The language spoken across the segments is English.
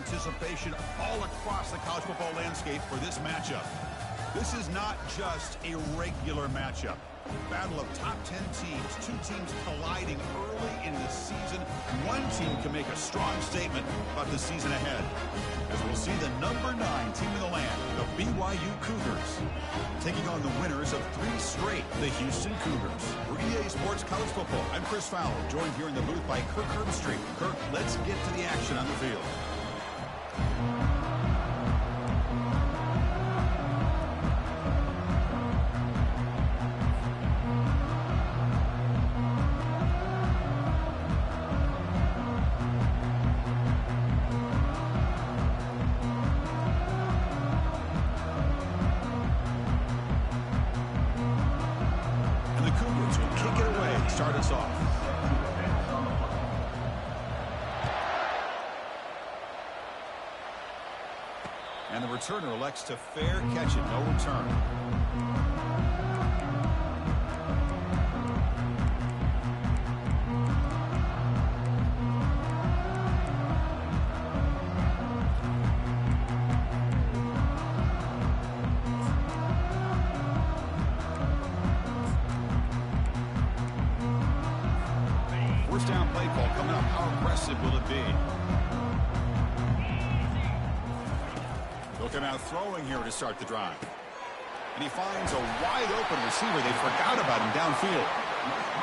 anticipation all across the college football landscape for this matchup. This is not just a regular matchup. Battle of top 10 teams, two teams colliding early in the season. One team can make a strong statement about the season ahead, as we'll see the number 9 team in the land, the BYU Cougars, taking on the winners of 3 straight, the Houston Cougars. For EA Sports College Football, I'm Chris Fowler, joined here in the booth by Kirk Herbstreit. Kirk, let's get to the action on the field. Start us off. And the returner elects to fair catch it, no return. Down play call coming up. How aggressive will it be? Looking out throwing here to start the drive. And he finds a wide open receiver. They forgot about him downfield.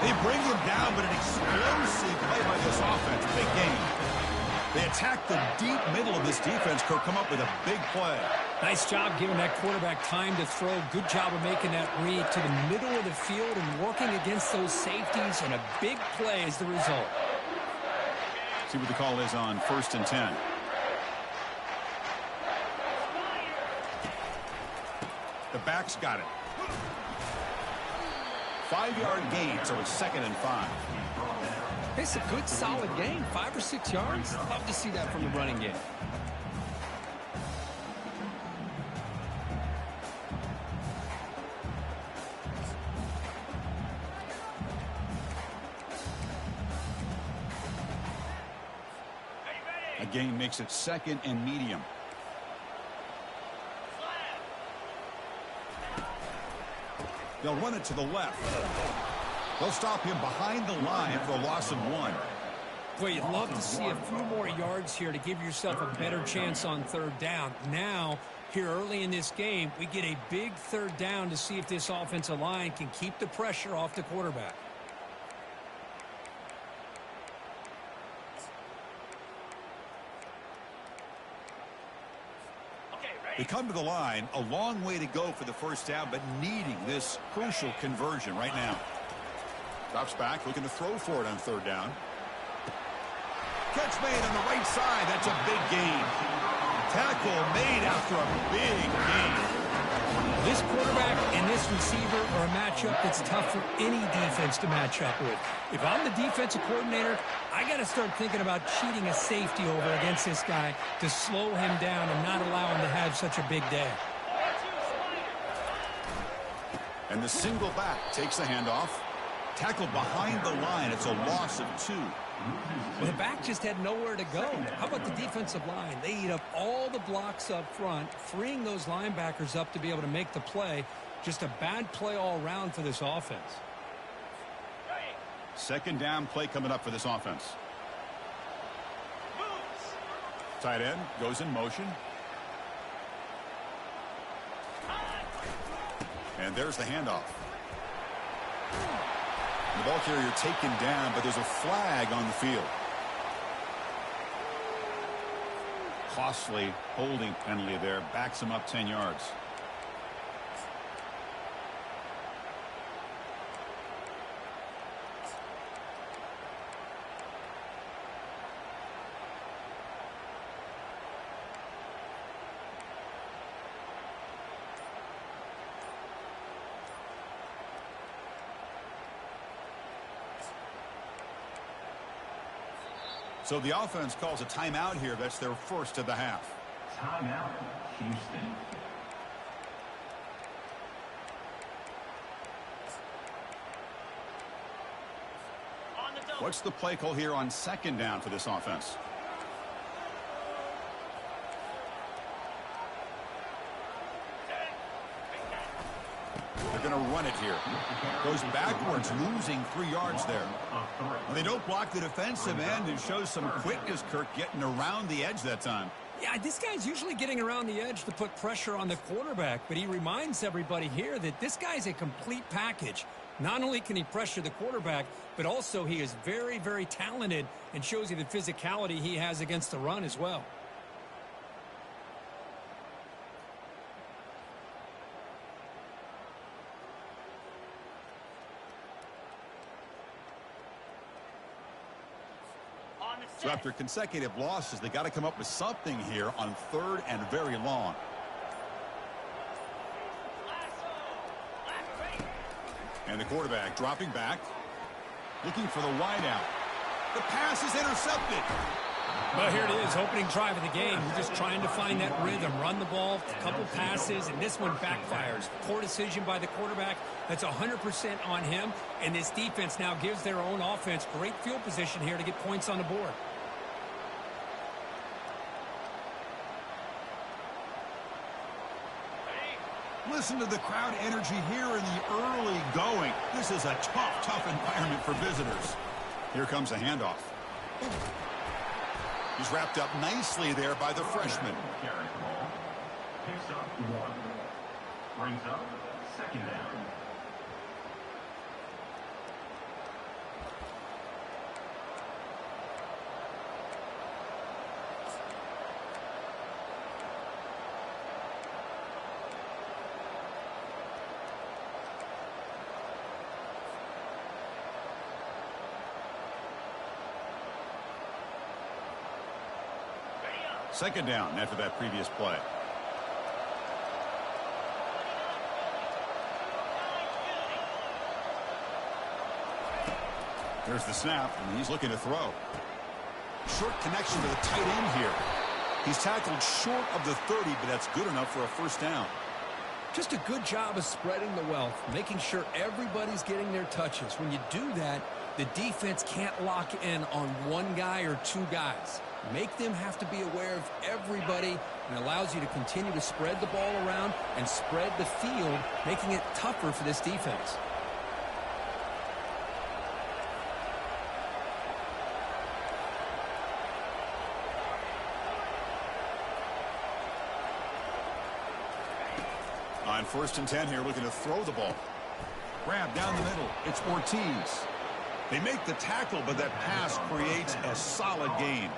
They bring him down, but an explosive play by this offense. Big game. They attack the deep middle of this defense. Could come up with a big play. Nice job giving that quarterback time to throw. Good job of making that read to the middle of the field and working against those safeties, and a big play is the result. See what the call is on 1st and 10. The back's got it. 5-yard gain, so it's 2nd and 5. It's a good, solid gain. 5 or 6 yards. Love to see that from the running game. A gain makes it 2nd and medium. They'll run it to the left. They'll stop him behind the line for a loss of 1. Well, you'd love to see a few more yards here to give yourself a better chance on 3rd down. Now, here early in this game, we get a big 3rd down to see if this offensive line can keep the pressure off the quarterback. They come to the line, a long way to go for the 1st down, but needing this crucial conversion right now. Drops back, looking to throw for it on 3rd down. Catch made on the right side. That's a big gain. Tackle made after a big gain. This quarterback and this receiver are a matchup that's tough for any defense to match up with. If I'm the defensive coordinator, I got to start thinking about cheating a safety over against this guy to slow him down and not allow him to have such a big day. And the single back takes the handoff. Tackled behind the line. It's a loss of 2. Well, the back just had nowhere to go. How about the defensive line? They eat up all the blocks up front, freeing those linebackers up to be able to make the play. Just a bad play all around for this offense. 2nd down play coming up for this offense. Tight end goes in motion. And there's the handoff. The ball carrier taken down, but there's a flag on the field. Costly holding penalty there. Backs him up 10 yards. So the offense calls a timeout here. That's their 1st of the half. Timeout, Houston. What's the play call here on 2nd down for this offense? going to run it here. Goes backwards, losing 3 yards there. Well, they don't block the defensive end and shows some quickness, Kirk, getting around the edge that time. Yeah, this guy's usually getting around the edge to put pressure on the quarterback, but he reminds everybody here that this guy's a complete package. Not only can he pressure the quarterback, but also he is very, very talented and shows you the physicality he has against the run as well. So after consecutive losses, they got to come up with something here on 3rd and very long. And the quarterback dropping back, looking for the wideout. The pass is intercepted. Well, here it is, opening drive of the game. You're just trying to find that rhythm, run the ball, a couple passes, and this one backfires. Poor decision by the quarterback. That's 100% on him, and this defense now gives their own offense great field position here to get points on the board. Listen to the crowd energy here in the early going. This is a tough environment for visitors. Here comes a handoff. He's wrapped up nicely there by the freshman. Carries the ball. Picks up 1. Brings up 2nd down. Second down after that previous play. There's the snap, and he's looking to throw. Short connection to the tight end here. He's tackled short of the 30, but that's good enough for a first down. Just a good job of spreading the wealth, making sure everybody's getting their touches. When you do that, the defense can't lock in on one guy or 2 guys. Make them have to be aware of everybody, and allows you to continue to spread the ball around and spread the field, making it tougher for this defense. On 1st and 10 here, looking to throw the ball. Grab down the middle. It's Ortiz. They make the tackle, but that pass creates a solid gain.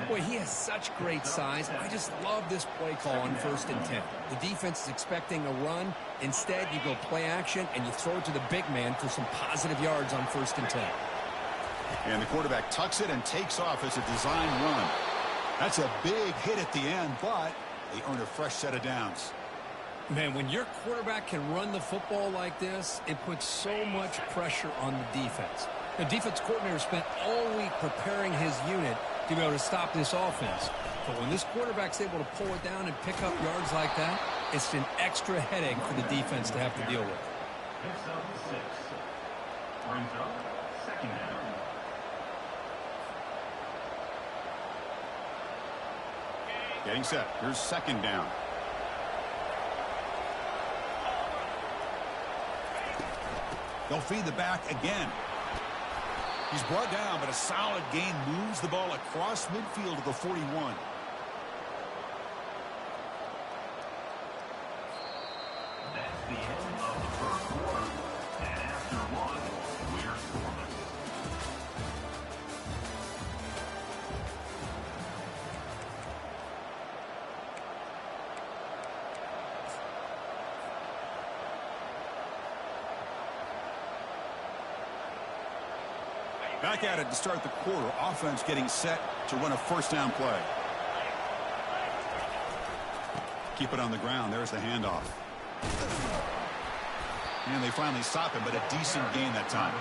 Boy, he has such great size. I just love this play call on 1st and 10. The defense is expecting a run. Instead, you go play action, and you throw it to the big man for some positive yards on 1st and 10. And the quarterback tucks it and takes off as a design run. That's a big hit at the end, but they earn a fresh set of downs. Man, when your quarterback can run the football like this, it puts so much pressure on the defense. The defense coordinator spent all week preparing his unit to be able to stop this offense. But when this quarterback's able to pull it down and pick up yards like that, it's an extra headache for the defense to have to deal with. Picks up 6. Brings up 2nd down. Getting set. Here's 2nd down. They'll feed the back again. He's brought down, but a solid gain moves the ball across midfield to the 41. That's the end of the 1st quarter. And after 1, we're scoreless. Back at it to start the quarter. Offense getting set to run a 1st down play. Keep it on the ground. There's the handoff. And they finally stop him, but a decent gain that time.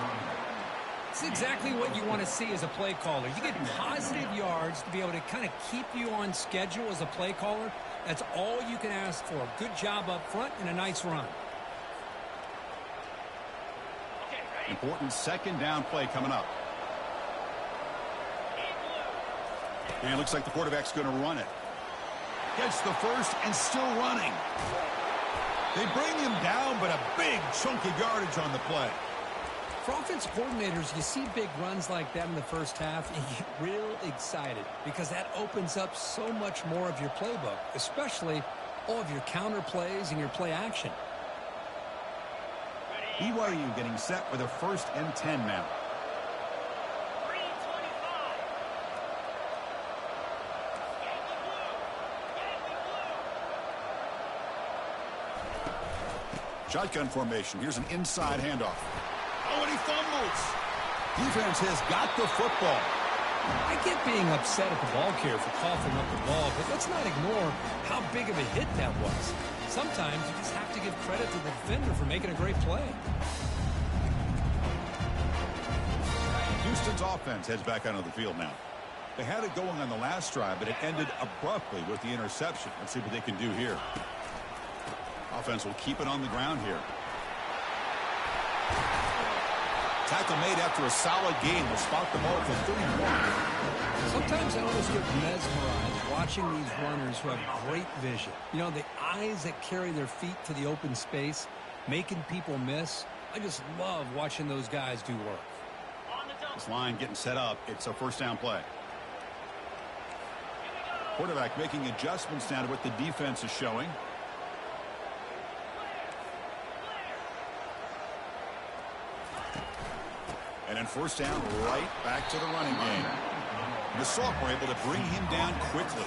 It's exactly what you want to see as a play caller. You get positive yards to be able to kind of keep you on schedule as a play caller. That's all you can ask for. Good job up front and a nice run. Important 2nd down play coming up. And it looks like the quarterback's going to run it. Gets the first and still running. They bring him down, but a big chunk of yardage on the play. For offensive coordinators, you see big runs like that in the first half, and you get real excited because that opens up so much more of your playbook, especially all of your counter plays and your play action. BYU getting set for the 1st and 10 now. Shotgun formation. Here's an inside handoff. Oh, and he fumbles. Defense has got the football. I get being upset at the ball carrier for coughing up the ball, but let's not ignore how big of a hit that was. Sometimes you just have to give credit to the defender for making a great play. Houston's offense heads back onto the field now. They had it going on the last drive, but it ended abruptly with the interception. Let's see what they can do here. Offense will keep it on the ground here. Tackle made after a solid gain. Will spot the ball for 31. Sometimes I almost get mesmerized watching these runners who have great vision. You know, the eyes that carry their feet to the open space, making people miss. I just love watching those guys do work. This line getting set up. It's a 1st down play. Quarterback making adjustments now to what the defense is showing. And then 1st down, right back to the running game. The Sauk were able to bring him down quickly.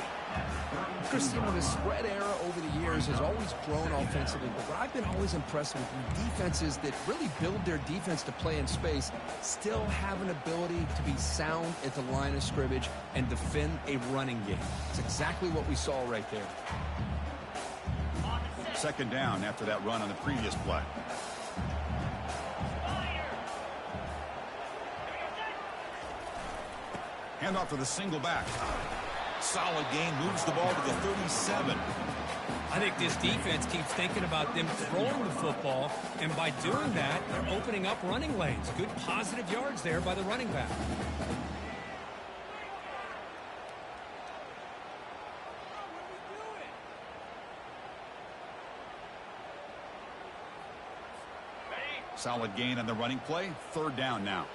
Chris, you know, the spread era over the years has always grown offensively, but what I've been always impressed with defenses that really build their defense to play in space still have an ability to be sound at the line of scrimmage and defend a running game. It's exactly what we saw right there. 2nd down after that run on the previous play. Handoff to the single back. Solid gain, moves the ball to the 37. I think this defense keeps thinking about them throwing the football, and by doing that, they're opening up running lanes. Good positive yards there by the running back. Solid gain on the running play. 3rd down now.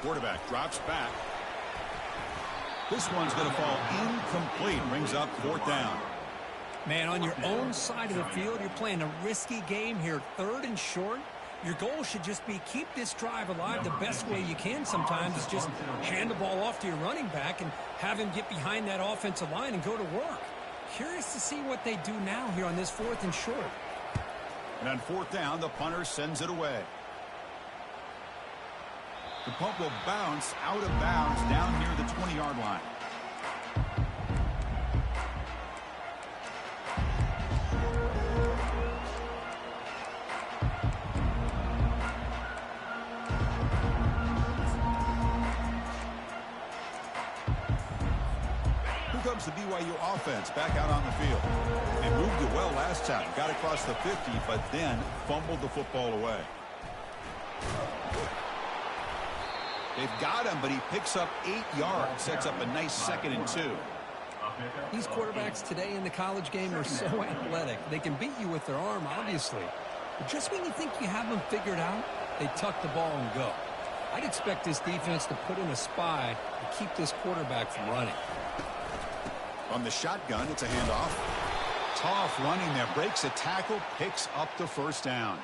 Quarterback drops back. This one's going to fall incomplete. Brings up 4th down. Man, on your own side of the field, you're playing a risky game here. 3rd and short. Your goal should just be keep this drive alive the best way you can sometimes is just hand the ball off to your running back and have him get behind that offensive line and go to work. Curious to see what they do now here on this 4th and short. And on 4th down, the punter sends it away. The punt will bounce out of bounds down near the 20-yard line. Here comes the BYU offense back out on the field. They moved it well last time. Got across the 50, but then fumbled the football away. They've got him, but he picks up 8 yards. Sets up a nice 2nd and 2. These quarterbacks today in the college game are so athletic. They can beat you with their arm, obviously. But just when you think you have them figured out, they tuck the ball and go. I'd expect this defense to put in a spy to keep this quarterback from running. On the shotgun, it's a handoff. Tough running there. Breaks a tackle, picks up the 1st down.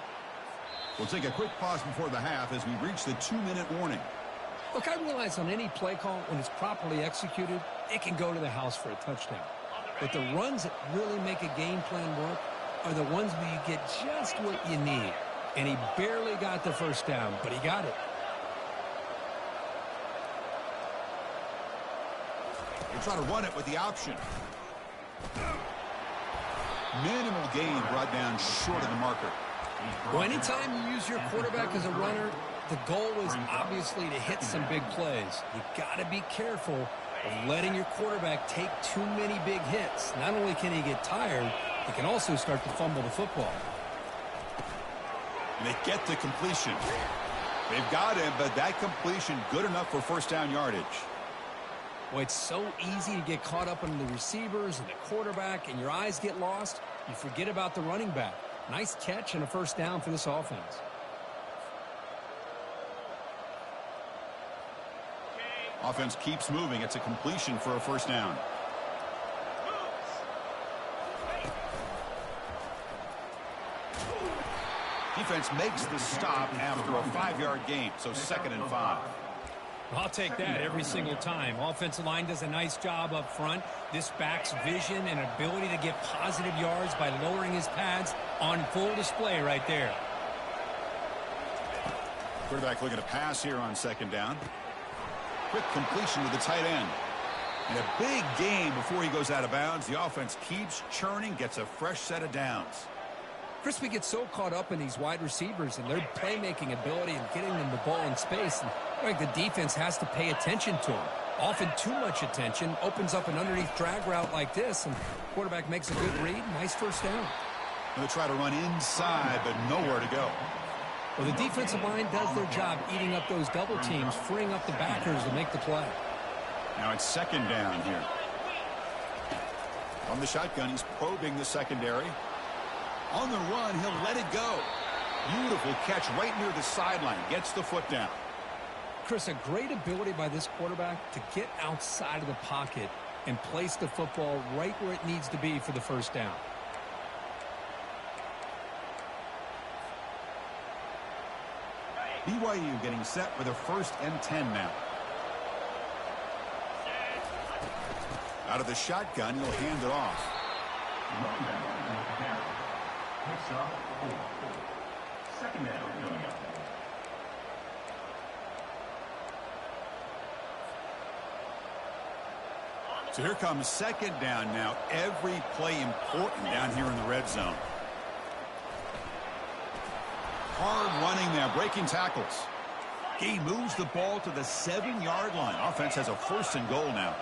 We'll take a quick pause before the half as we reach the 2-minute warning. Look, I realize on any play call, when it's properly executed, it can go to the house for a touchdown. But the runs that really make a game plan work are the ones where you get just what you need. And he barely got the 1st down, but he got it. They try to run it with the option. Minimal gain brought down short of the marker. Well, anytime you use your quarterback as a runner, the goal is obviously to hit some big plays. You got to be careful of letting your quarterback take too many big hits. Not only can he get tired, he can also start to fumble the football. And they get the completion. They've got him, but that completion good enough for 1st down yardage. Well, it's so easy to get caught up in the receivers and the quarterback, and your eyes get lost. You forget about the running back. Nice catch and a first down for this offense. Offense keeps moving. It's a completion for a first down. Defense makes the stop after a 5-yard gain, so 2nd and 5. I'll take that every single time. Offensive line does a nice job up front. This back's vision and ability to get positive yards by lowering his pads on full display right there. Quarterback looking to pass here on 2nd down. Quick completion to the tight end. And a big gain before he goes out of bounds. The offense keeps churning, gets a fresh set of downs. Chris, we get so caught up in these wide receivers and their playmaking ability and getting them the ball in space. And like the defense has to pay attention to them. Often too much attention opens up an underneath drag route like this, and quarterback makes a good read. Nice first down. Going to try to run inside, but nowhere to go. Well, the defensive line does their job eating up those double teams, freeing up the backers to make the play. Now it's 2nd down here. From the shotgun, he's probing the secondary. On the run, he'll let it go. Beautiful catch right near the sideline. Gets the foot down. Chris, a great ability by this quarterback to get outside of the pocket and place the football right where it needs to be for the first down. BYU getting set for the 1st and 10 now. Out of the shotgun, he'll hand it off. Picks up 4. 2nd down coming up. So here comes 2nd down now. Every play important down here in the red zone. Hard running there, breaking tackles. He moves the ball to the 7-yard line. Offense has a 1st and goal now.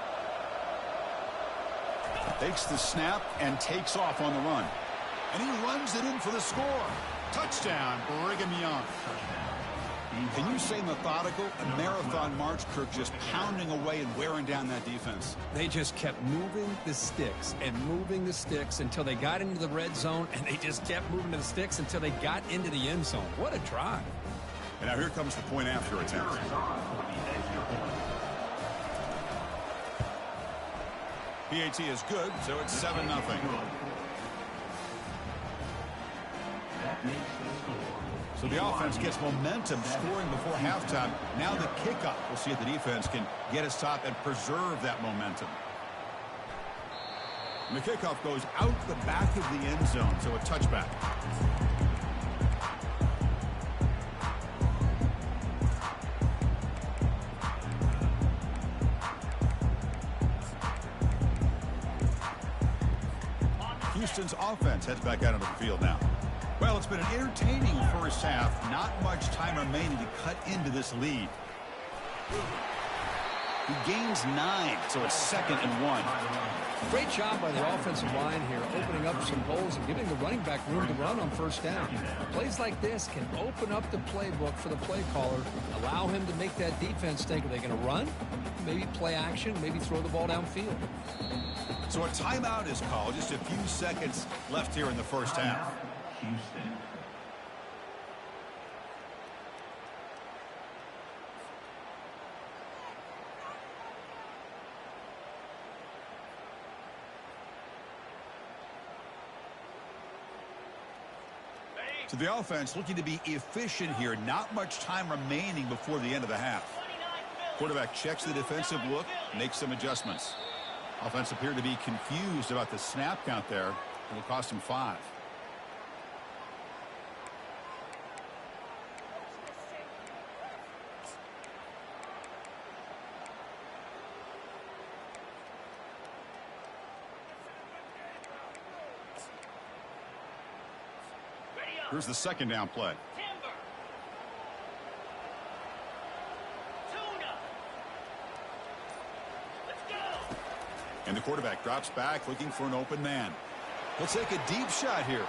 Takes the snap and takes off on the run. And he runs it in for the score. Touchdown, Brigham Young. Can you say methodical? A marathon march, Kirk, just pounding away and wearing down that defense. They just kept moving the sticks and moving the sticks until they got into the red zone, and they just kept moving the sticks until they got into the end zone. What a drive. And now here comes the point after attempt. PAT is good, so it's 7-0. So the offense gets momentum scoring before halftime. Now the kickoff. We'll see if the defense can get a stop and preserve that momentum. And the kickoff goes out the back of the end zone, so a touchback. Houston's offense heads back out onto the field now. Well, it's been an entertaining first half. Not much time remaining to cut into this lead. He gains 9, so it's 2nd and 1. Great job by the offensive line here, opening up some holes and giving the running back room to run on first down. Plays like this can open up the playbook for the play caller, allow him to make that defense think, are they going to run? Maybe play action, maybe throw the ball downfield. So a timeout is called. Just a few seconds left here in the first half. Houston. So the offense looking to be efficient here. Not much time remaining before the end of the half. Quarterback checks the defensive look, makes some adjustments. Offense appeared to be confused about the snap count there. It'll cost him 5. Here's the 2nd down play. And the quarterback drops back looking for an open man. He'll take a deep shot here.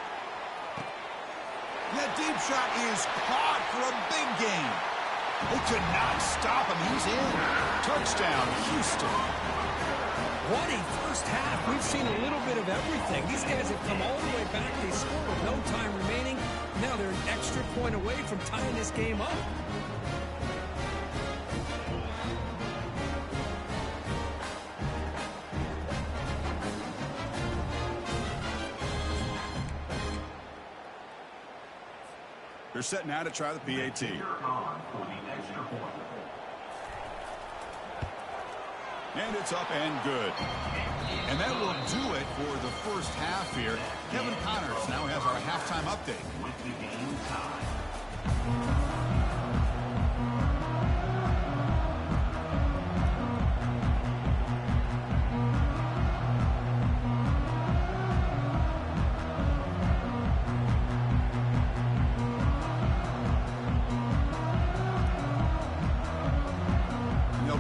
That deep shot is caught for a big gain. They could not stop him. He's in. Touchdown, Houston. What a first half. We've seen a little bit of everything. These guys have come all the way back. They score with no time remaining. Now they're an extra point away from tying this game up. They're set now to try the PAT. Here on for the extra point. And it's up and good. And that will do it for the first half here. Kevin Connors now has our halftime update. With the game tied.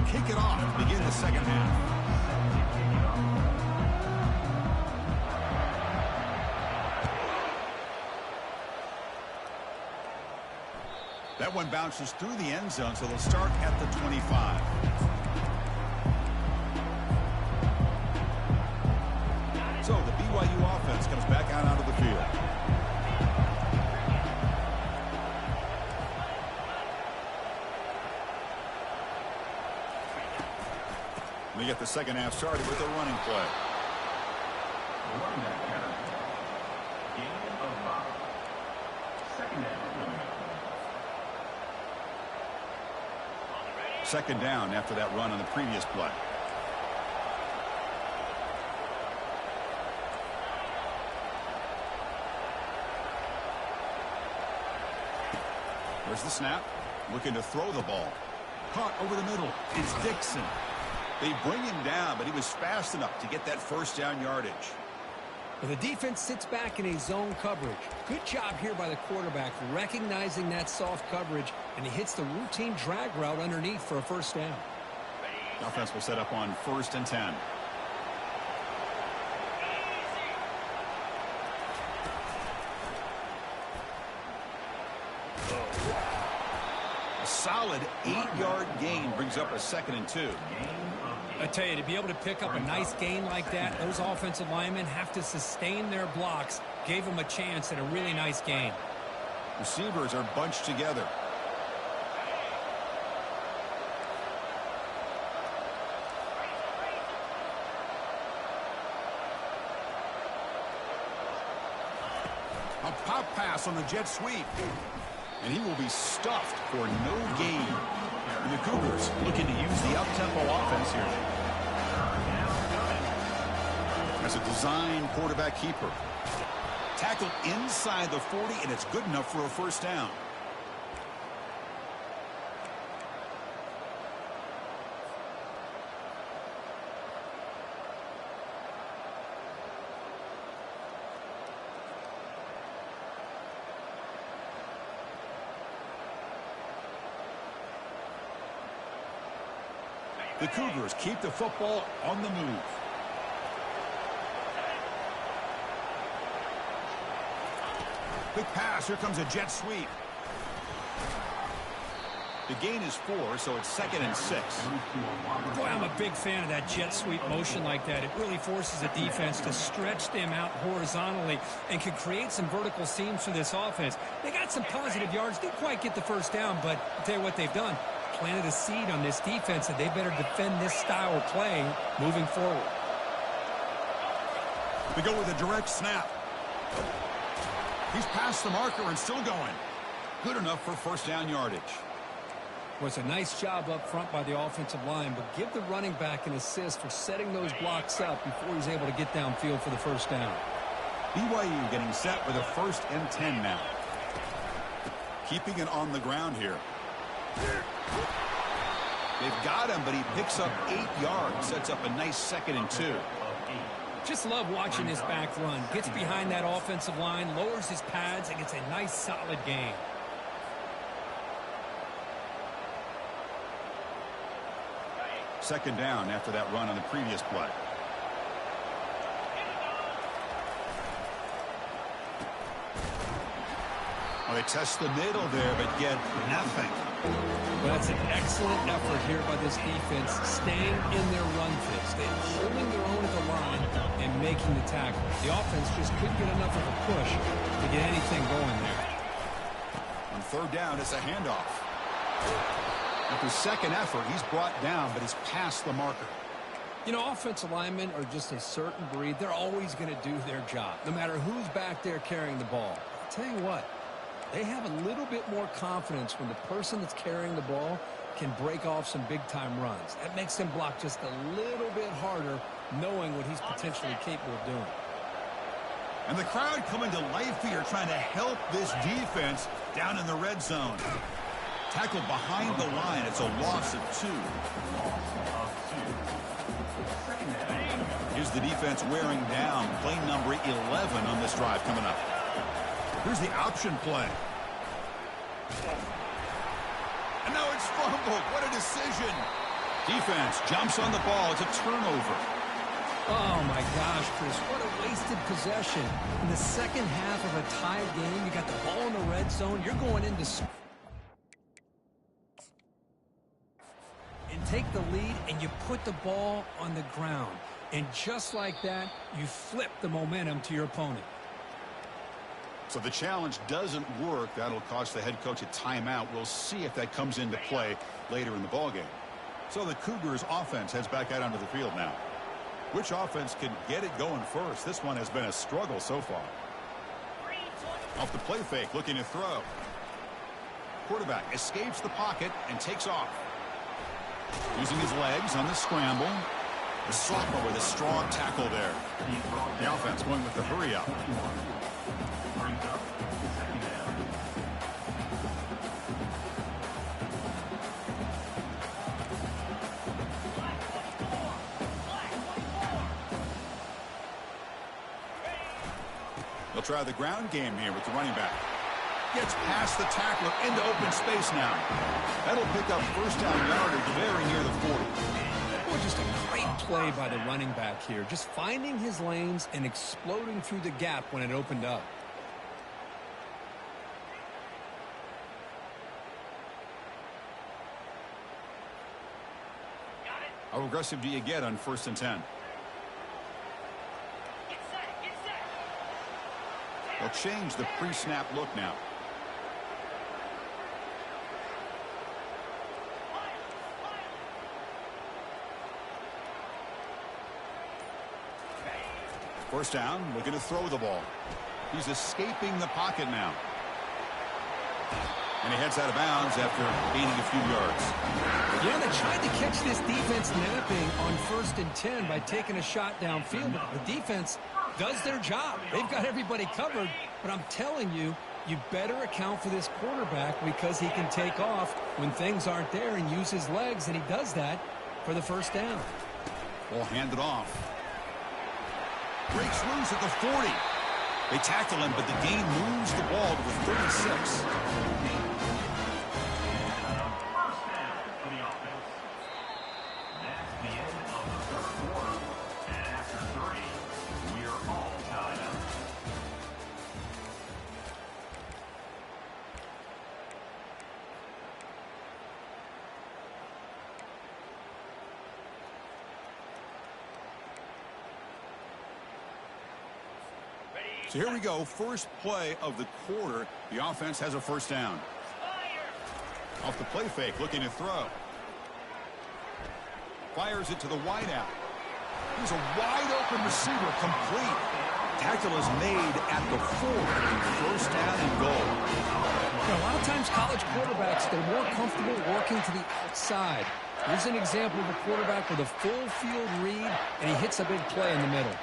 Kick it off to begin the second half. That one bounces through the end zone, so they'll start at the 25. So the BYU offense comes back out onto the field. We get the second half started with a running play. Running back carry. Gain of 5. Second down. Second down after that run on the previous play. There's the snap. Looking to throw the ball. Caught over the middle. It's Dixon. They bring him down, but he was fast enough to get that first down yardage. Well, the defense sits back in a zone coverage. Good job here by the quarterback recognizing that soft coverage, and he hits the routine drag route underneath for a first down. The offense will set up on 1st and 10. A solid 8-yard gain brings up a 2nd and 2. I tell you, to be able to pick up a nice gain like that, those offensive linemen have to sustain their blocks. Gave them a chance at a really nice gain. Receivers are bunched together. A pop pass on the jet sweep. And he will be stuffed for no gain. And the Cougars looking to use the up-tempo offense here. As a design quarterback keeper. Tackled inside the 40, and it's good enough for a first down. The Cougars keep the football on the move. Quick pass. Here comes a jet sweep. The gain is 4, so it's 2nd and 6. Boy, I'm a big fan of that jet sweep motion like that. It really forces the defense to stretch them out horizontally and can create some vertical seams for this offense. They got some positive yards. Didn't quite get the first down, but I'll tell you what they've done. Planted a seed on this defense, and they better defend this style of play moving forward. They go with a direct snap. He's past the marker and still going. Good enough for first down yardage. Was a nice job up front by the offensive line, but give the running back an assist for setting those blocks up before he's able to get downfield for the first down. BYU getting set with a 1st and 10 now. Keeping it on the ground here. They've got him, but he picks up 8 yards. Sets up a nice 2nd and 2. Just love watching this back run. Gets behind that offensive line, lowers his pads, and gets a nice solid gain. Second down after that run on the previous play. Well, they test the middle there, but get nothing. Well, that's an excellent effort here by this defense, staying in their run fits. They're holding their own at the line and making the tackle. The offense just couldn't get enough of a push to get anything going there. On third down, it's a handoff. After second effort, he's brought down, but he's past the marker. You know, offensive linemen are just a certain breed. They're always going to do their job, no matter who's back there carrying the ball. I'll tell you what, they have a little bit more confidence when the person that's carrying the ball can break off some big-time runs. That makes them block just a little bit harder, knowing what he's potentially capable of doing. And the crowd coming to life here, trying to help this defense down in the red zone. Tackled behind the line. It's a loss of 2. Here's the defense wearing down. Play number 11 on this drive coming up. Here's the option play. And now it's fumbled. What a decision. Defense jumps on the ball. It's a turnover. Oh, my gosh, Chris, what a wasted possession. In the second half of a tied game, you got the ball in the red zone. You're going into and take the lead, and you put the ball on the ground. And just like that, you flip the momentum to your opponent. So the challenge doesn't work. That'll cost the head coach a timeout. We'll see if that comes into play later in the ballgame. So the Cougars offense heads back out onto the field now. Which offense can get it going first? This one has been a struggle so far. Off the play fake, looking to throw. Quarterback escapes the pocket and takes off. Using his legs on the scramble. The sophomore with a strong tackle there. The offense going with the hurry up. They'll try the ground game here with the running back. Gets past the tackler into open space now. That'll pick up first down yardage very near the 40. Boy, just a great play by the running back here. Just finding his lanes and exploding through the gap when it opened up. How aggressive do you get on 1st and 10? They'll change the pre-snap look now. First down, looking to throw the ball. He's escaping the pocket now. And he heads out of bounds after gaining a few yards. Yeah, they tried to catch this defense napping on 1st and 10 by taking a shot downfield. The defense does their job. They've got everybody covered. But I'm telling you, you better account for this quarterback because he can take off when things aren't there and use his legs, and he does that for the first down. Ball handed off. Breaks loose at the 40. They tackle him, but the gain moves the ball to the 36. So here we go, first play of the quarter. The offense has a first down. Off the play fake, looking to throw. Fires it to the wideout. Here's a wide open receiver, complete. Tackle is made at the 4. First down and goal. You know, a lot of times college quarterbacks, they're more comfortable working to the outside. Here's an example of a quarterback with a full field read, and he hits a big play in the middle.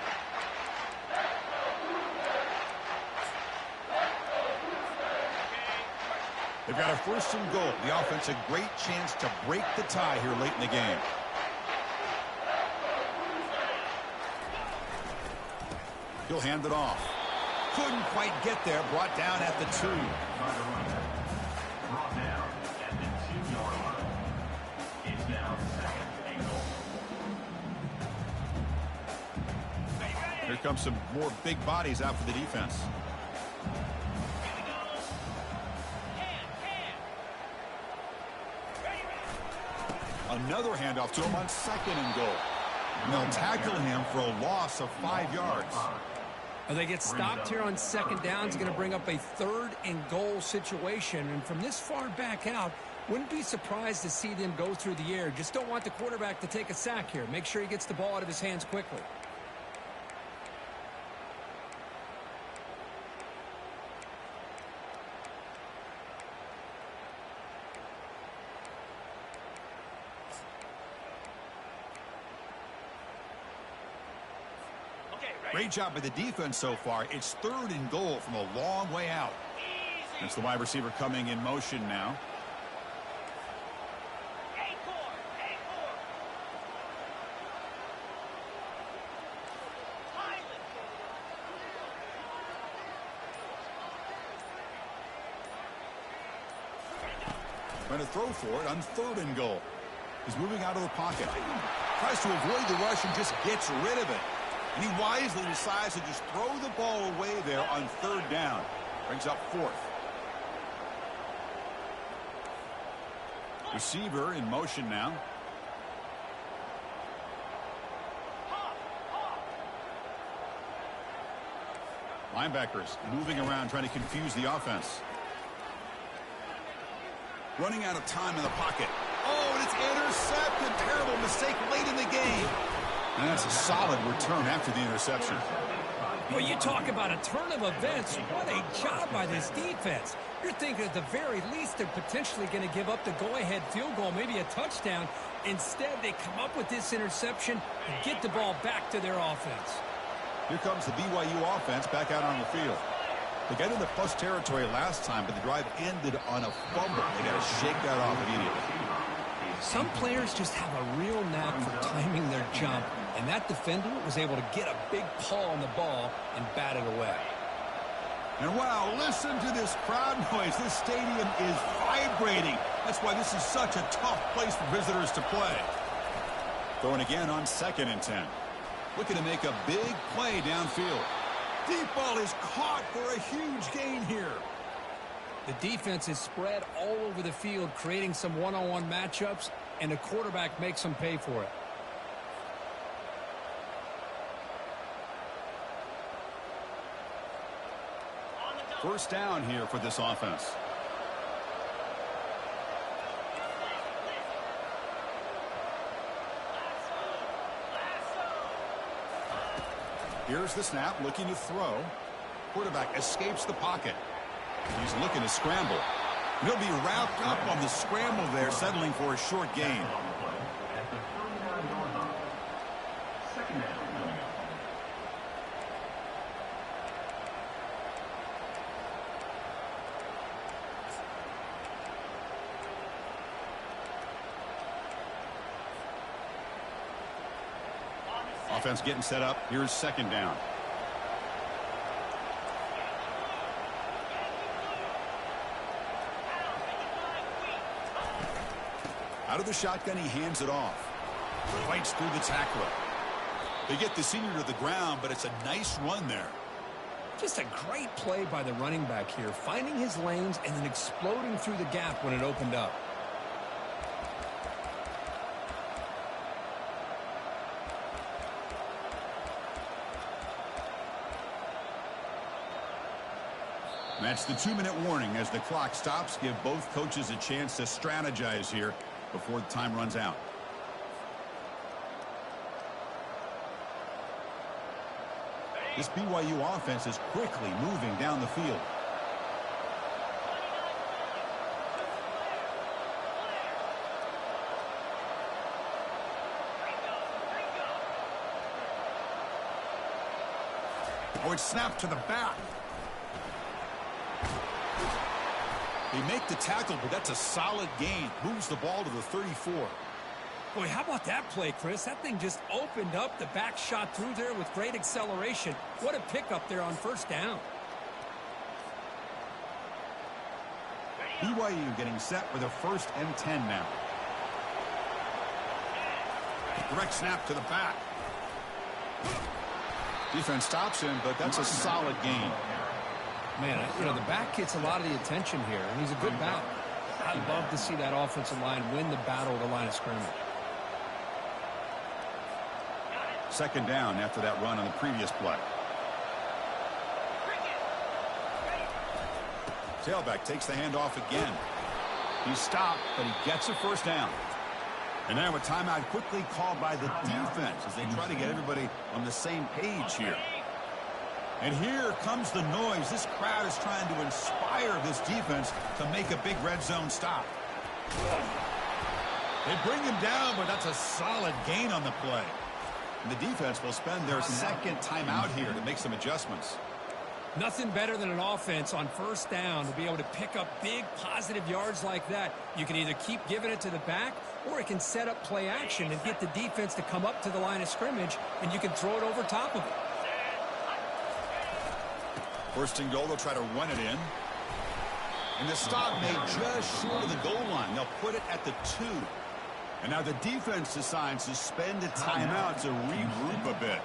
They've got a first and goal. The offense a great chance to break the tie here late in the game. He'll hand it off. Couldn't quite get there. Brought down at the 2. Brought down at the 2-yard line. It's now 2nd and goal. Here comes some more big bodies out for the defense. another handoff to him on 2nd and goal. And they'll tackle him for a loss of 5 yards. Well, they get stopped here on 2nd down. It's going to bring up a 3rd and goal situation. And from this far back out, wouldn't be surprised to see them go through the air. Just don't want the quarterback to take a sack here. Make sure he gets the ball out of his hands quickly. Great job by the defense so far. It's 3rd and goal from a long way out. It's the wide receiver coming in motion now. Trying to throw for it on 3rd and goal. He's moving out of the pocket. Tries to avoid the rush and just gets rid of it. And he wisely decides to just throw the ball away there on 3rd down. Brings up 4th. Receiver in motion now. Linebackers moving around trying to confuse the offense. Running out of time in the pocket. Oh, and it's intercepted. Terrible mistake late in the game. And that's a solid return after the interception. Well, you talk about a turn of events. What a job by this defense. You're thinking at the very least they're potentially going to give up the go-ahead field goal, maybe a touchdown. Instead, they come up with this interception and get the ball back to their offense. Here comes the BYU offense back out on the field. They got into plus territory last time, but the drive ended on a fumble. They got to shake that off immediately. Some players just have a real knack for timing their jump, and that defender was able to get a big paw on the ball and bat it away. And wow, listen to this crowd noise. This stadium is vibrating. That's why this is such a tough place for visitors to play. Throwing again on 2nd and 10. Looking to make a big play downfield. Deep ball is caught for a huge gain here. The defense is spread all over the field, creating some one-on-one matchups, and the quarterback makes them pay for it. First down here for this offense. Here's the snap, looking to throw. Quarterback escapes the pocket. He's looking to scramble. He'll be wrapped up on the scramble there, settling for a short gain. Offense getting set up. Here's 2nd down. Out of the shotgun, he hands it off. Fights through the tackler. They get the senior to the ground, but it's a nice run there. Just a great play by the running back here, finding his lanes and then exploding through the gap when it opened up. That's the 2-minute warning as the clock stops. Give both coaches a chance to strategize here before the time runs out. This BYU offense is quickly moving down the field. Oh, it's snapped to the back. They make the tackle, but that's a solid gain. Moves the ball to the 34. Boy, how about that play, Chris? That thing just opened up. The back shot through there with great acceleration. What a pickup there on first down. BYU getting set for the 1st and 10 now. Direct snap to the back. Defense stops him, but that's a solid gain. Man, you know, the back gets a lot of the attention here, and he's a good back. I'd love to see that offensive line win the battle at the line of scrimmage. Second down after that run on the previous play. Tailback takes the handoff again. He's stopped, but he gets a first down. And now a timeout quickly called by the defense as they try to get everybody on the same page here. And here comes the noise. This crowd is trying to inspire this defense to make a big red zone stop. They bring him down, but that's a solid gain on the play. And the defense will spend their second timeout here to make some adjustments. Nothing better than an offense on first down to be able to pick up big positive yards like that. You can either keep giving it to the back, or it can set up play action and get the defense to come up to the line of scrimmage, and you can throw it over top of it. First and goal, they'll try to run it in. And the stop made just short of the goal line. They'll put it at the 2. And now the defense decides to spend a timeout to regroup a bit.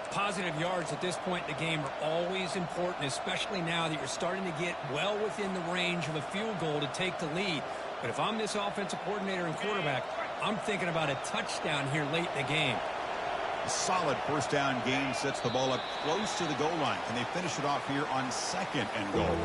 Positive yards at this point in the game are always important, especially now that you're starting to get well within the range of a field goal to take the lead. But if I'm this offensive coordinator and quarterback, I'm thinking about a touchdown here late in the game. A solid first down gain sets the ball up close to the goal line. Can they finish it off here on second and goal?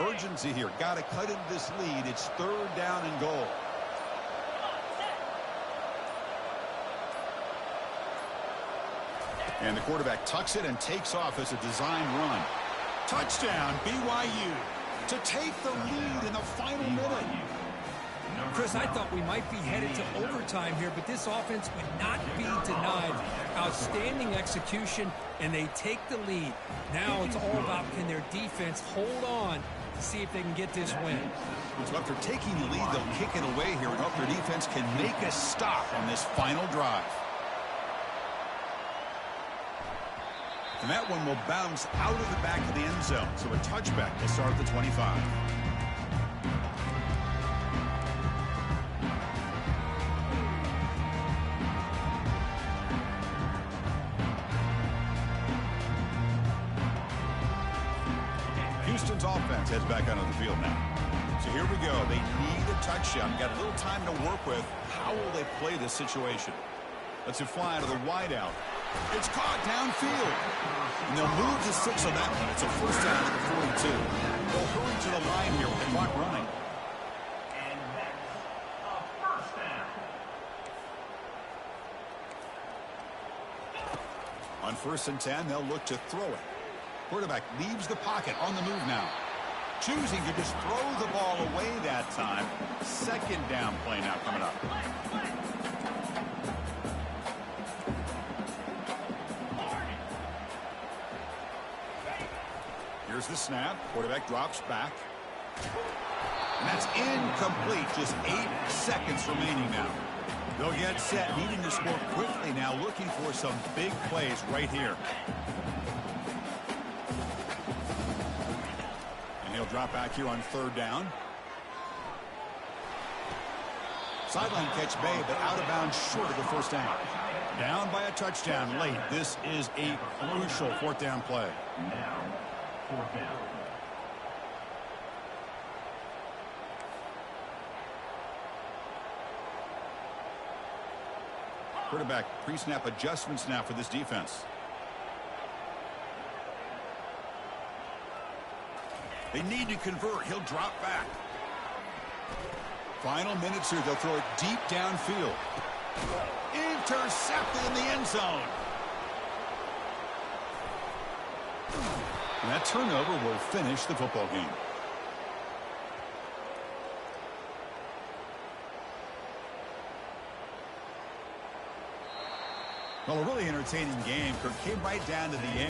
Urgency here. Got to cut into this lead. It's third down and goal. And the quarterback tucks it and takes off as a design run. Touchdown, BYU, to take the lead in the final minute. Chris, I thought we might be headed to overtime here, but this offense would not be denied. Outstanding execution, and they take the lead. Now it's all about, can their defense hold on to see if they can get this win. So after taking the lead, they'll kick it away here and hope their defense can make a stop on this final drive. And that one will bounce out of the back of the end zone. So a touchback will start at the 25. Houston's offense heads back onto the field now. So here we go. They need a touchdown. Got a little time to work with. How will they play this situation? Let's it fly to the wideout. It's caught downfield. And they'll move to 6 on that one. It's a first down at the 42. They'll hurry to the line here with the clock running. And that's a first down. On 1st and 10, they'll look to throw it. Quarterback leaves the pocket on the move now. Choosing to just throw the ball away that time. Second down play now coming up. Here's the snap. Quarterback drops back. And that's incomplete. Just 8 seconds remaining now. They'll get set, needing to score quickly now, looking for some big plays right here. And he'll drop back here on 3rd down. Sideline catch made, but out of bounds short of the first down. Down by a touchdown late. This is a crucial 4th down play. Now, 4th down. Quarterback pre-snap adjustments now for this defense. They need to convert. He'll drop back. Final minutes here. They'll throw it deep downfield. Intercepted in the end zone. And that turnover will finish the football game. Well, a really entertaining game. Came right down to the end.